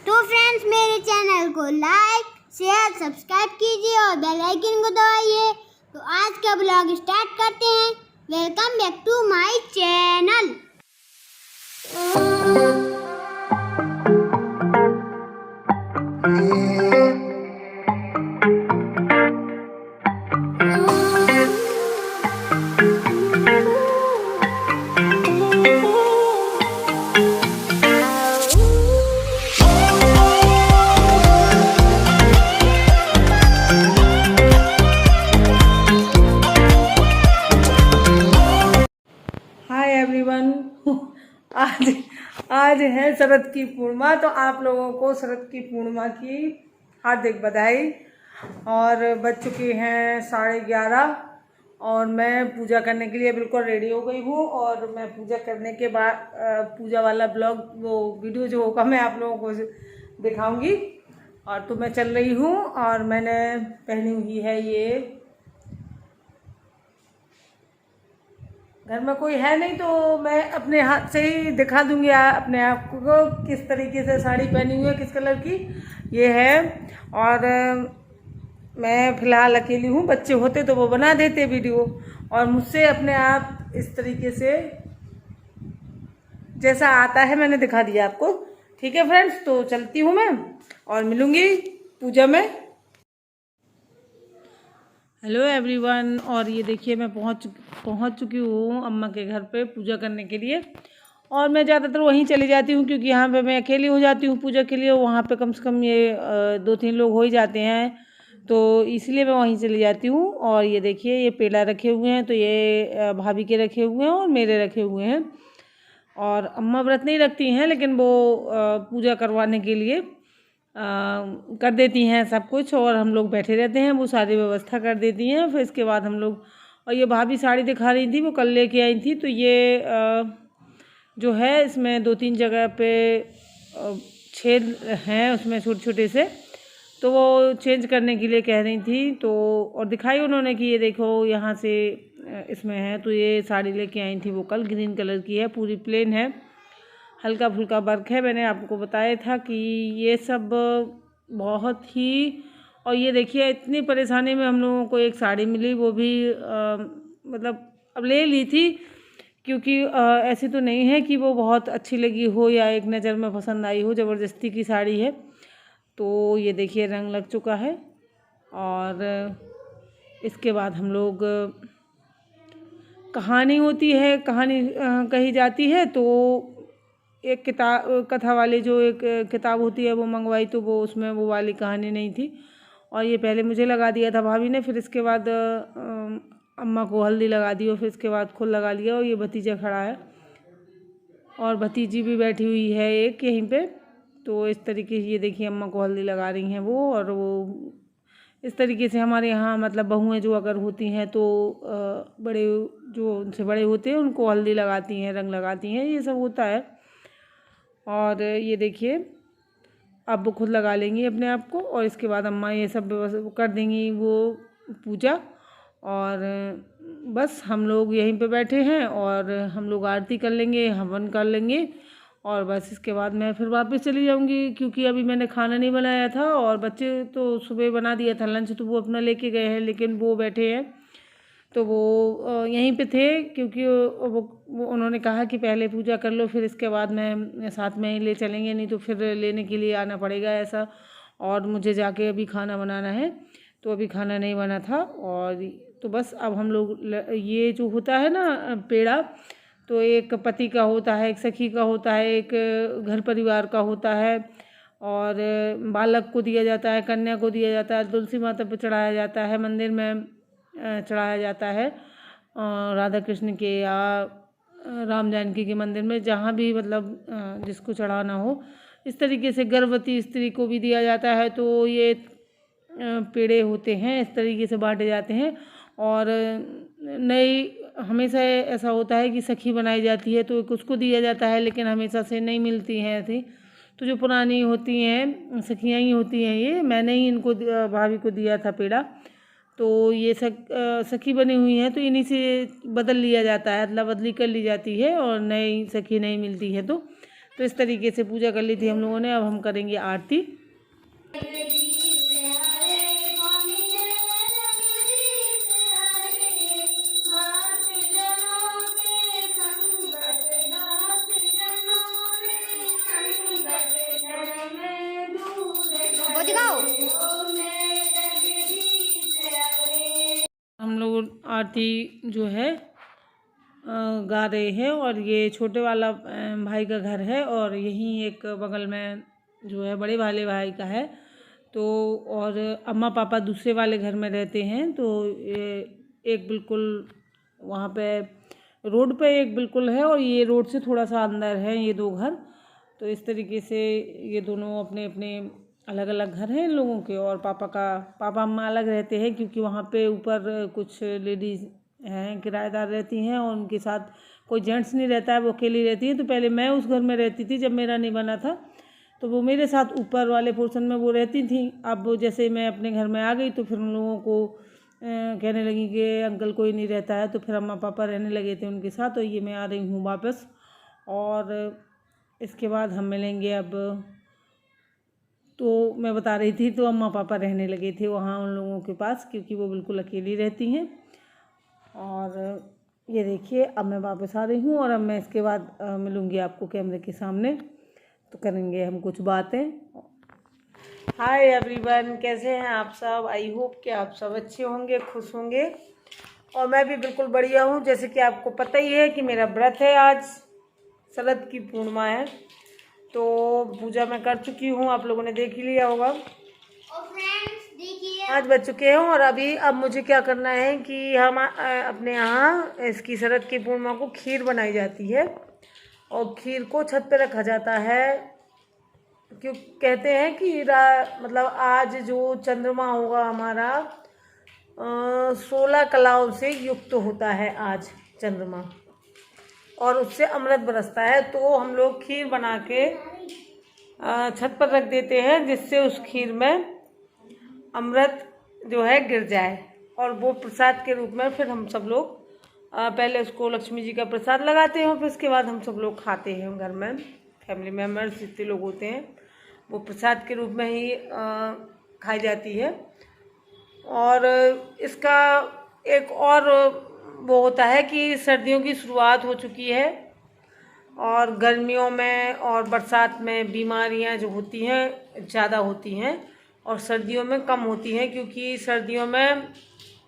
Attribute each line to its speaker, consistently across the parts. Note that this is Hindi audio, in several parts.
Speaker 1: तो फ्रेंड्स मेरे चैनल को लाइक शेयर सब्सक्राइब कीजिए और बेल आइकन को दबाइए। तो आज का ब्लॉग स्टार्ट करते हैं। Welcome back to my channel.
Speaker 2: Hi everyone. आज आज है शरद की पूर्णिमा, तो आप लोगों को शरद की पूर्णिमा की हार्दिक बधाई। और बज चुके हैं 11:30 और मैं पूजा करने के लिए बिल्कुल रेडी हो गई हूँ। और मैं पूजा करने के बाद पूजा वाला ब्लॉग वो वीडियो जो होगा मैं आप लोगों को दिखाऊंगी। और तो मैं चल रही हूँ और मैंने पहनी हुई है ये, घर में कोई है नहीं तो मैं अपने हाथ से ही दिखा दूंगी अपने आप को किस तरीके से साड़ी पहनी हुई है, किस कलर की ये है। और मैं फ़िलहाल अकेली हूँ, बच्चे होते तो वो बना देते वीडियो, और मुझसे अपने आप इस तरीके से जैसा आता है मैंने दिखा दिया आपको। ठीक है फ्रेंड्स, तो चलती हूँ मैं और मिलूँगी पूजा में। Hello everyone. और ये देखिए मैं पहुंच चुकी हूँ अम्मा के घर पे पूजा करने के लिए। और मैं ज़्यादातर वहीं चली जाती हूँ क्योंकि यहाँ पे मैं अकेली हो जाती हूँ पूजा के लिए। वहाँ पे कम से कम ये 2-3 लोग हो ही जाते हैं, तो इसलिए मैं वहीं चली जाती हूँ। और ये देखिए ये पेड़ा रखे हुए हैं, तो ये भाभी के रखे हुए हैं और मेरे रखे हुए हैं। और अम्मा व्रत नहीं रखती हैं, लेकिन वो पूजा करवाने के लिए कर देती हैं सब कुछ, और हम लोग बैठे रहते हैं, वो सारी व्यवस्था कर देती हैं। फिर इसके बाद हम लोग, और ये भाभी साड़ी दिखा रही थी, वो कल लेके आई थी, तो ये जो है इसमें 2-3 जगह पे छेद हैं उसमें छोटे छोटे से, तो वो चेंज करने के लिए कह रही थी। तो और दिखाई उन्होंने कि ये देखो यहाँ से इसमें है। तो ये साड़ी लेके आई थी वो कल, ग्रीन कलर की है, पूरी प्लेन है, हल्का फुल्का वर्क है। मैंने आपको बताया था कि ये सब बहुत ही, और ये देखिए इतनी परेशानी में हम लोगों को एक साड़ी मिली, वो भी मतलब अब ले ली थी क्योंकि ऐसी तो नहीं है कि वो बहुत अच्छी लगी हो या एक नज़र में पसंद आई हो, ज़बरदस्ती की साड़ी है। तो ये देखिए रंग लग चुका है। और इसके बाद हम लोग, कहानी होती है, कहानी कही जाती है, तो एक किताब कथा वाली जो एक किताब होती है वो मंगवाई, तो वो उसमें वो वाली कहानी नहीं थी। और ये पहले मुझे लगा दिया था भाभी ने, फिर इसके बाद अम्मा को हल्दी लगा दी, और फिर इसके बाद खुद लगा लिया। और ये भतीजा खड़ा है और भतीजी भी बैठी हुई है एक यहीं पे। तो इस तरीके से ये देखिए अम्मा को हल्दी लगा रही हैं वो। और वो इस तरीके से हमारे यहाँ मतलब बहुएं जो अगर होती हैं तो बड़े जो उनसे बड़े होते हैं उनको हल्दी लगाती हैं, रंग लगाती हैं, ये सब होता है। और ये देखिए अब वो खुद लगा लेंगी अपने आप को, और इसके बाद अम्मा ये सब कर देंगी वो पूजा। और बस हम लोग यहीं पे बैठे हैं और हम लोग आरती कर लेंगे, हवन कर लेंगे, और बस इसके बाद मैं फिर वापस चली जाऊंगी क्योंकि अभी मैंने खाना नहीं बनाया था। और बच्चे तो सुबह बना दिया था लंच, तो वो अपना लेके गए हैं, लेकिन वो बैठे हैं तो वो यहीं पे थे क्योंकि वो उन्होंने कहा कि पहले पूजा कर लो, फिर इसके बाद मैं साथ में ही ले चलेंगे, नहीं तो फिर लेने के लिए आना पड़ेगा ऐसा। और मुझे जाके अभी खाना बनाना है, तो अभी खाना नहीं बना था। और तो बस अब हम लोग ये जो होता है ना पेड़ा, तो एक पति का होता है, एक सखी का होता है, एक घर परिवार का होता है, और बालक को दिया जाता है, कन्या को दिया जाता है, तुलसी माता पर चढ़ाया जाता है, मंदिर में चढ़ाया जाता है, राधा कृष्ण के या राम जानकी के मंदिर में, जहाँ भी मतलब जिसको चढ़ाना हो। इस तरीके से गर्भवती स्त्री को भी दिया जाता है। तो ये पेड़े होते हैं, इस तरीके से बांटे जाते हैं। और नई हमेशा ऐसा होता है कि सखी बनाई जाती है तो उसको दिया जाता है, लेकिन हमेशा से नहीं मिलती हैं ऐसी। तो जो पुरानी होती हैं सखियाँ ही होती हैं, ये मैंने ही इनको भाभी को दिया था पेड़ा। तो ये सखी बनी हुई है, तो इन्हीं से बदल लिया जाता है, अदला बदली कर ली जाती है, और नई सखी नहीं मिलती है तो तो इस तरीके से पूजा कर ली थी हम लोगों ने। अब हम करेंगे आरती। हम लोग आरती जो है गा रहे हैं और ये छोटे वाला भाई का घर है और यहीं एक बगल में जो है बड़े वाले भाई का है। तो और अम्मा पापा दूसरे वाले घर में रहते हैं। तो ये एक बिल्कुल वहाँ पे रोड पे एक बिल्कुल है और ये रोड से थोड़ा सा अंदर है ये दो घर। तो इस तरीके से ये दोनों अपने अपने अलग अलग घर हैं इन लोगों के। और पापा अम्मा अलग रहते हैं क्योंकि वहाँ पे ऊपर कुछ लेडीज़ हैं किराएदार रहती हैं और उनके साथ कोई जेंट्स नहीं रहता है, वो अकेली रहती है। तो पहले मैं उस घर में रहती थी जब मेरा नहीं बना था, तो वो मेरे साथ ऊपर वाले पोर्शन में वो रहती थी। अब जैसे मैं अपने घर में आ गई तो फिर उन लोगों को कहने लगी कि अंकल कोई नहीं रहता है, तो फिर अम्मा पापा रहने लगे थे उनके साथ। तो ये मैं आ रही हूँ वापस और इसके बाद हम मिलेंगे अब। तो मैं बता रही थी तो अम्मा पापा रहने लगे थे वहाँ उन लोगों के पास क्योंकि वो बिल्कुल अकेली रहती हैं। और ये देखिए अब मैं वापस आ रही हूँ और अब मैं इसके बाद मिलूँगी आपको कैमरे के सामने, तो करेंगे हम कुछ बातें। हाय एवरीवन, कैसे हैं आप सब? आई होप कि आप सब अच्छे होंगे, खुश होंगे और मैं भी बिल्कुल बढ़िया हूँ। जैसे कि आपको पता ही है कि मेरा व्रत है, आज शरद की पूर्णिमा है। तो पूजा मैं कर चुकी हूँ, आप लोगों ने देख ही लिया होगा।
Speaker 1: और फ्रेंड्स देखिए
Speaker 2: 5 बज चुके हैं और अब मुझे क्या करना है कि हम अपने यहाँ इसकी शरद की पूर्णिमा को खीर बनाई जाती है और खीर को छत पे रखा जाता है। क्यों कहते हैं कि मतलब आज जो चंद्रमा होगा हमारा 16 कलाओं से युक्त होता है आज चंद्रमा, और उससे अमृत बरसता है। तो हम लोग खीर बना के छत पर रख देते हैं जिससे उस खीर में अमृत जो है गिर जाए और वो प्रसाद के रूप में फिर हम सब लोग पहले उसको लक्ष्मी जी का प्रसाद लगाते हैं और फिर उसके बाद हम सब लोग खाते हैं। घर में फैमिली मेम्बर्स जितने लोग होते हैं वो प्रसाद के रूप में ही खाई जाती है। और इसका एक और वो होता है कि सर्दियों की शुरुआत हो चुकी है और गर्मियों में और बरसात में बीमारियां जो होती हैं ज़्यादा होती हैं और सर्दियों में कम होती हैं, क्योंकि सर्दियों में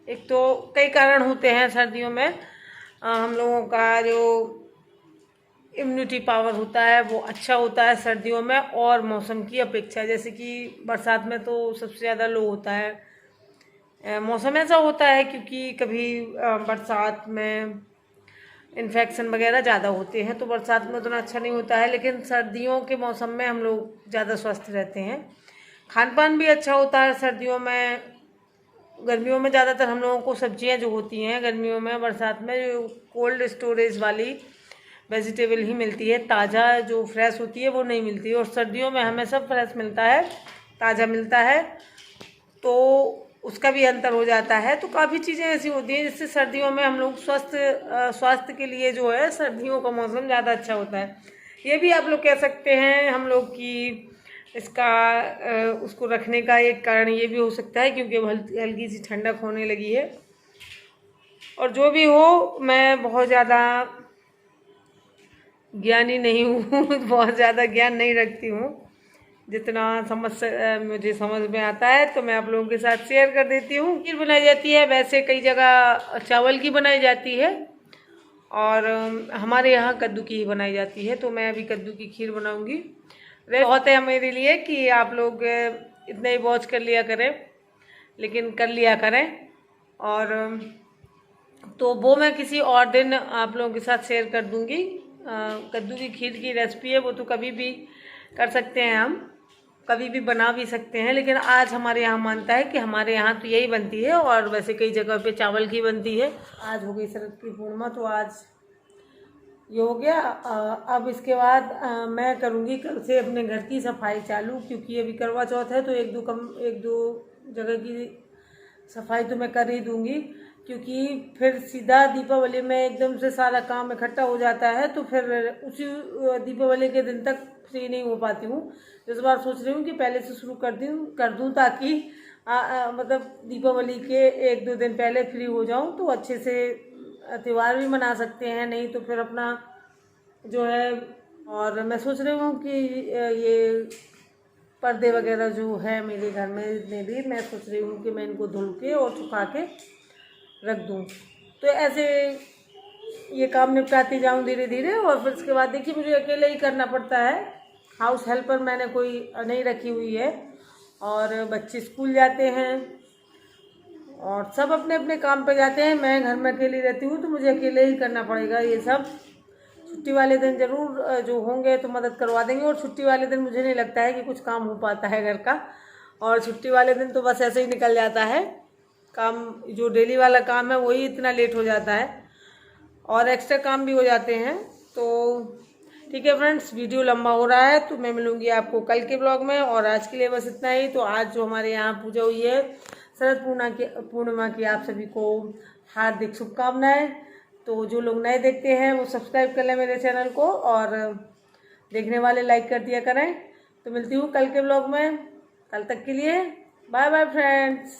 Speaker 2: एक तो कई कारण होते हैं। सर्दियों में हम लोगों का जो इम्यूनिटी पावर होता है वो अच्छा होता है सर्दियों में और मौसम की अपेक्षा। जैसे कि बरसात में तो सबसे ज़्यादा लो होता है। मौसम ऐसा होता है क्योंकि कभी बरसात में इन्फेक्शन वगैरह ज़्यादा होते हैं तो बरसात में उतना अच्छा नहीं होता है, लेकिन सर्दियों के मौसम में हम लोग ज़्यादा स्वस्थ रहते हैं। खान पान भी अच्छा होता है सर्दियों में। गर्मियों में ज़्यादातर हम लोगों को सब्जियां जो होती हैं गर्मियों में, बरसात में जो कोल्ड स्टोरेज वाली वेजिटेबल ही मिलती है, ताज़ा जो फ्रेश होती है वो नहीं मिलती है। और सर्दियों में हमें सब फ्रेश मिलता है, ताज़ा मिलता है, तो उसका भी अंतर हो जाता है। तो काफ़ी चीज़ें ऐसी होती हैं जिससे सर्दियों में हम लोग स्वास्थ्य के लिए जो है सर्दियों का मौसम ज़्यादा अच्छा होता है। ये भी आप लोग कह सकते हैं हम लोग की इसका उसको रखने का एक कारण ये भी हो सकता है क्योंकि हल्की सी ठंडक होने लगी है। और जो भी हो, मैं बहुत ज़्यादा ज्ञानी नहीं हूँ बहुत ज़्यादा ज्ञान नहीं रखती हूँ। जितना मुझे समझ में आता है तो मैं आप लोगों के साथ शेयर कर देती हूँ। खीर बनाई जाती है, वैसे कई जगह चावल की बनाई जाती है और हमारे यहाँ कद्दू की ही बनाई जाती है। तो मैं अभी कद्दू की खीर बनाऊँगी। वह बहुत है मेरे लिए कि आप लोग इतना ही वॉच कर लिया करें, लेकिन कर लिया करें। और तो वो मैं किसी और दिन आप लोगों के साथ शेयर कर दूंगी। कद्दू की खीर की रेसिपी है वो तो कभी भी कर सकते हैं, हम कभी भी बना भी सकते हैं, लेकिन आज हमारे यहाँ मानता है कि हमारे यहाँ तो यही बनती है और वैसे कई जगह पे चावल की बनती है। आज हो गई शरद की पूर्णिमा तो आज ये हो गया। अब इसके बाद मैं करूँगी कल से अपने घर की सफाई चालू, क्योंकि अभी करवा चौथ है तो एक दो जगह की सफाई तो मैं कर ही दूँगी। क्योंकि फिर सीधा दीपावली में एकदम से सारा काम इकट्ठा हो जाता है, तो फिर उसी दीपावली के दिन तक फ्री नहीं हो पाती हूँ। इस बार सोच रही हूँ कि पहले से शुरू कर दूँ ताकि मतलब दीपावली के 1-2 दिन पहले फ्री हो जाऊँ, तो अच्छे से त्यौहार भी मना सकते हैं। नहीं तो फिर अपना जो है, और मैं सोच रही हूँ कि ये पर्दे वगैरह जो है मेरे घर में जितने भी, मैं सोच रही हूँ कि मैं इनको धुल के और सुखा के रख दूँ। तो ऐसे ये काम निपटाती जाऊँ धीरे धीरे। और फिर उसके बाद देखिए मुझे अकेले ही करना पड़ता है, हाउस हेल्पर मैंने कोई नहीं रखी हुई है, और बच्चे स्कूल जाते हैं और सब अपने अपने काम पे जाते हैं। मैं घर में अकेली रहती हूँ, तो मुझे अकेले ही करना पड़ेगा ये सब। छुट्टी वाले दिन ज़रूर जो होंगे तो मदद करवा देंगे, और छुट्टी वाले दिन मुझे नहीं लगता है कि कुछ काम हो पाता है घर का, और छुट्टी वाले दिन तो बस ऐसे ही निकल जाता है काम। जो डेली वाला काम है वही इतना लेट हो जाता है, और एक्स्ट्रा काम भी हो जाते हैं। तो ठीक है फ्रेंड्स, वीडियो लंबा हो रहा है, तो मैं मिलूंगी आपको कल के ब्लॉग में, और आज के लिए बस इतना ही। तो आज जो हमारे यहाँ पूजा हुई है शरद पूर्णिमा की, आप सभी को हार्दिक शुभकामनाएं। तो जो लोग नए देखते हैं वो सब्सक्राइब कर लें मेरे चैनल को, और देखने वाले लाइक कर दिया करें। तो मिलती हूँ कल के ब्लॉग में, कल तक के लिए बाय बाय फ्रेंड्स।